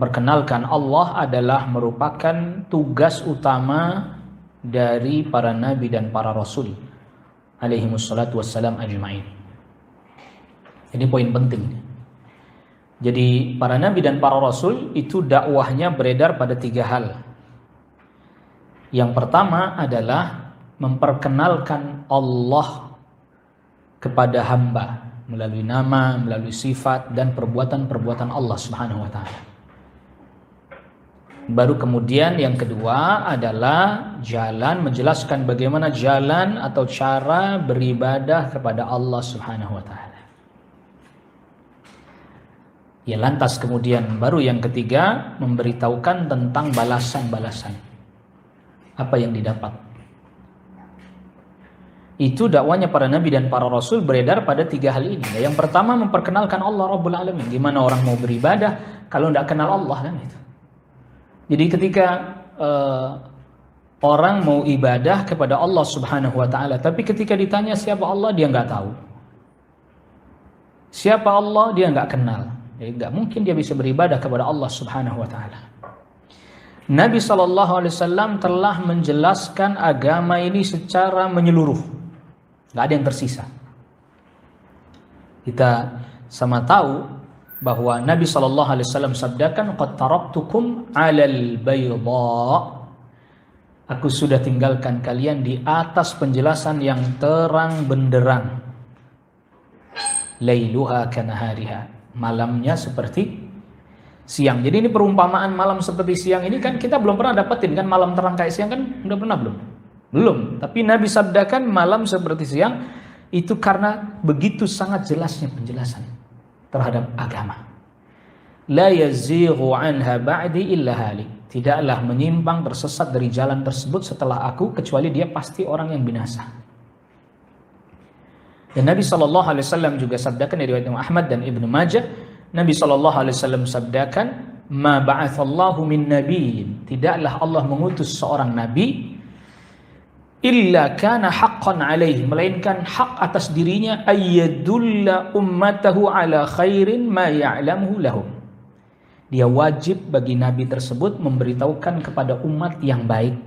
memperkenalkan Allah adalah merupakan tugas utama dari para nabi dan para rasul alaihimussalatu wassalam ajma'in. Ini poin penting. Jadi para nabi dan para rasul itu dakwahnya beredar pada 3 hal. Yang pertama adalah memperkenalkan Allah kepada hamba melalui nama, melalui sifat dan perbuatan-perbuatan Allah Subhanahu wa taala. Baru kemudian yang kedua adalah menjelaskan bagaimana jalan atau cara beribadah kepada Allah Subhanahu wa taala. Ya, lantas kemudian baru yang ketiga memberitahukan tentang balasan-balasan. Apa yang didapat. Itu dakwanya para nabi dan para rasul beredar pada 3 hal ini. Yang pertama memperkenalkan Allah Rabbul Alamin. Gimana orang mau beribadah kalau tidak kenal Allah kan itu. Jadi ketika orang mau ibadah kepada Allah Subhanahu wa taala, tapi ketika ditanya siapa Allah dia nggak tahu. Siapa Allah dia nggak kenal. Jadi nggak mungkin dia bisa beribadah kepada Allah Subhanahu wa taala. Nabi SAW telah menjelaskan agama ini secara menyeluruh. Nggak ada yang tersisa. Kita sama tahu bahwa Nabi SAW sabdakan, qad taraktukum 'alal bayda. Aku sudah tinggalkan kalian di atas penjelasan yang terang benderang. Lailuha kanahariha. Malamnya seperti siang. Jadi ini perumpamaan malam seperti siang ini kan kita belum pernah dapetin kan, malam terang kayak siang kan udah pernah belum? Belum. Tapi Nabi sabdakan malam seperti siang itu karena begitu sangat jelasnya penjelasan terhadap agama. La yazighu anha ba'di illa halik. Tidaklah menyimpang tersesat dari jalan tersebut setelah aku kecuali dia pasti orang yang binasa. Dan Nabi SAW juga sabdakan dari riwayat Imam Ahmad dan Ibnu Majah, Nabi SAW sabdakan, ma ba'athallahu min nabiyyin, tidaklah Allah mengutus seorang nabi illa kana haqqan alaihi, melainkan hak atas dirinya ayyadulla ummatahu ala khairin ma ya'lamuhu lahum. Dia wajib bagi nabi tersebut memberitahukan kepada umat yang baik.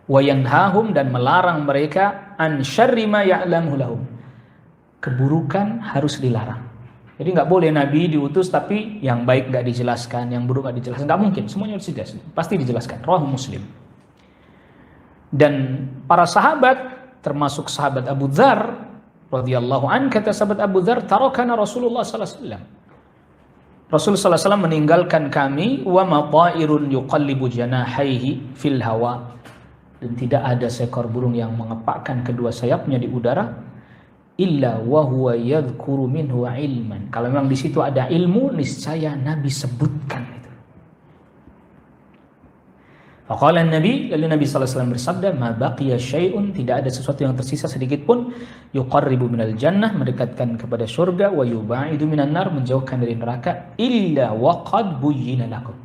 Wa yanhahum, dan melarang mereka an syarri ma ya'lamuhu lahum. Keburukan harus dilarang. Jadi nggak boleh nabi diutus tapi yang baik nggak dijelaskan, yang buruk nggak dijelaskan. Nggak mungkin, semuanya harus dijelaskan. Pasti dijelaskan. Rawahu Muslim. Dan para sahabat, termasuk sahabat Abu Dzar radhiyallahu an, kata sahabat Abu Dzar, tarakana Rasulullah sallallahu alaihi wasallam. Rasul sallallahu alaihi wasallam meninggalkan kami, wa ma ta'irun yuqallibu janahaihi fil hawa, dan tidak ada seekor burung yang mengepakkan kedua sayapnya di udara, illa wa huwa yadhkuru minhu ilman. Kalau memang di situ ada ilmu, niscaya Nabi sebutkan itu. Faqala Nabi, lalu Nabi sallallahu alaihi wasallam bersabda, ma baqiya syai'un, tidak ada sesuatu yang tersisa sedikit pun, yuqarribu minal jannah, mendekatkan kepada surga, wa yubaidu minan nar, menjauhkan dari neraka, illa wa qad buyyina lakum,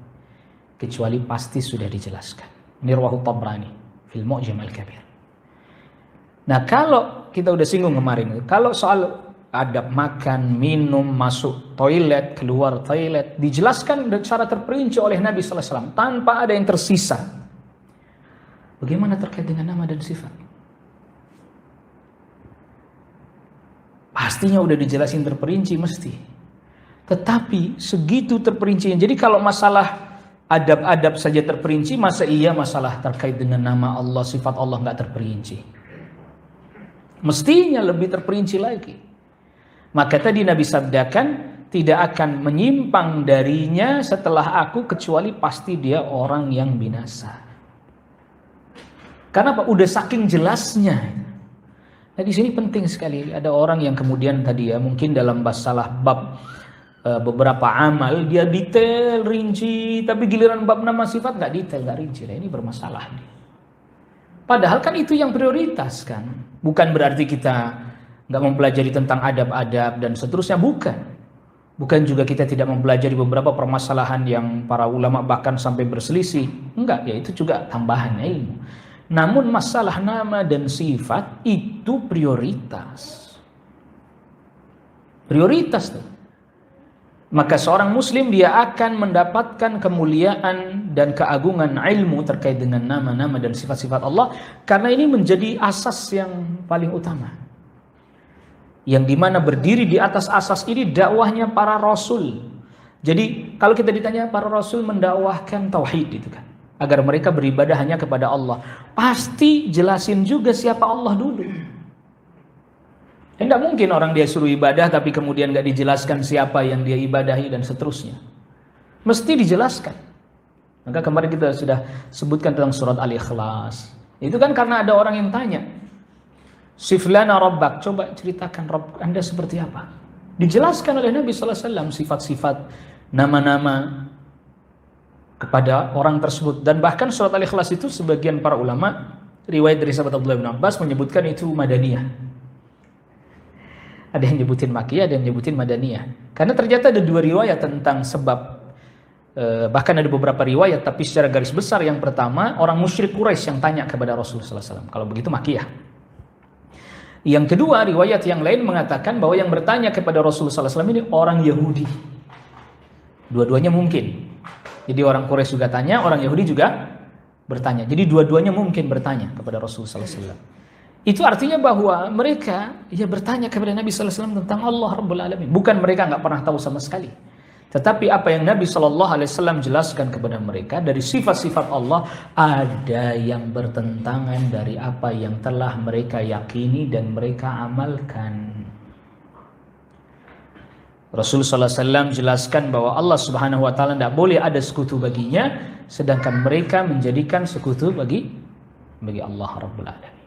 kecuali pasti sudah dijelaskan. Ini rawahu Tabrani fil Mu'jam al-Kabir. Nah, kalau kita udah singgung kemarin, kalau soal adab makan, minum, masuk toilet, keluar toilet, dijelaskan secara terperinci oleh Nabi sallallahu alaihi wasallam tanpa ada yang tersisa. Bagaimana terkait dengan nama dan sifat? Pastinya udah dijelasin terperinci mesti. Tetapi segitu terperincinya. Jadi kalau masalah adab-adab saja terperinci, masa iya masalah terkait dengan nama Allah, sifat Allah nggak terperinci? Mestinya lebih terperinci lagi. Maka tadi Nabi sabdakan, tidak akan menyimpang darinya setelah aku kecuali pasti dia orang yang binasa. Karena apa? Udah saking jelasnya. Nah di sini penting sekali. Ada orang yang kemudian tadi ya, mungkin dalam masalah bab beberapa amal dia detail, rinci, tapi giliran bab nama sifat nggak detail, nggak rinci. Nah, ini bermasalah. Padahal kan itu yang prioritas kan. Bukan berarti kita nggak mempelajari tentang adab-adab dan seterusnya, bukan juga kita tidak mempelajari beberapa permasalahan yang para ulama bahkan sampai berselisih, enggak, ya itu juga tambahan ilmu. Namun masalah nama dan sifat itu prioritas tuh. maka seorang muslim dia akan mendapatkan kemuliaan dan keagungan ilmu terkait dengan nama-nama dan sifat-sifat Allah, karena ini menjadi asas yang paling utama, yang dimana berdiri di atas asas ini dakwahnya para rasul. Jadi kalau kita ditanya para rasul mendakwahkan tauhid itu kan, agar mereka beribadah hanya kepada Allah, pasti jelasin juga siapa Allah dulu. Tidak mungkin orang dia suruh ibadah tapi kemudian gak dijelaskan siapa yang dia ibadahi dan seterusnya. Mesti dijelaskan. Maka kemarin kita sudah sebutkan dalam surat Al-Ikhlas. Itu kan karena ada orang yang tanya, Siflana Rabbak, coba ceritakan Rabb Anda seperti apa. Dijelaskan oleh Nabi SAW sifat-sifat, nama-nama kepada orang tersebut. Dan bahkan surat Al-Ikhlas itu sebagian para ulama, riwayat dari sahabat Abdullah bin Abbas menyebutkan itu Madaniyah. Ada yang nyebutin Makkiyah, ada yang nyebutin Madaniyah. Karena ternyata ada dua riwayat tentang sebab. Bahkan ada beberapa riwayat, tapi secara garis besar yang pertama, orang musyrik Quraisy yang tanya kepada Rasulullah SAW. Kalau begitu Makkiyah. Yang kedua, riwayat yang lain mengatakan bahwa yang bertanya kepada Rasulullah SAW ini orang Yahudi. Dua-duanya mungkin. Jadi orang Quraisy juga tanya, orang Yahudi juga bertanya. Jadi dua-duanya mungkin bertanya kepada Rasulullah SAW. Itu artinya bahwa mereka ya bertanya kepada Nabi SAW tentang Allah Rabbul Alamin. Bukan mereka nggak pernah tahu sama sekali. Tetapi apa yang Nabi SAW jelaskan kepada mereka dari sifat-sifat Allah, ada yang bertentangan dari apa yang telah mereka yakini dan mereka amalkan. Rasulullah SAW jelaskan bahwa Allah Subhanahu Wa Taala tidak boleh ada sekutu baginya, sedangkan mereka menjadikan sekutu bagi Allah Rabbul Alamin.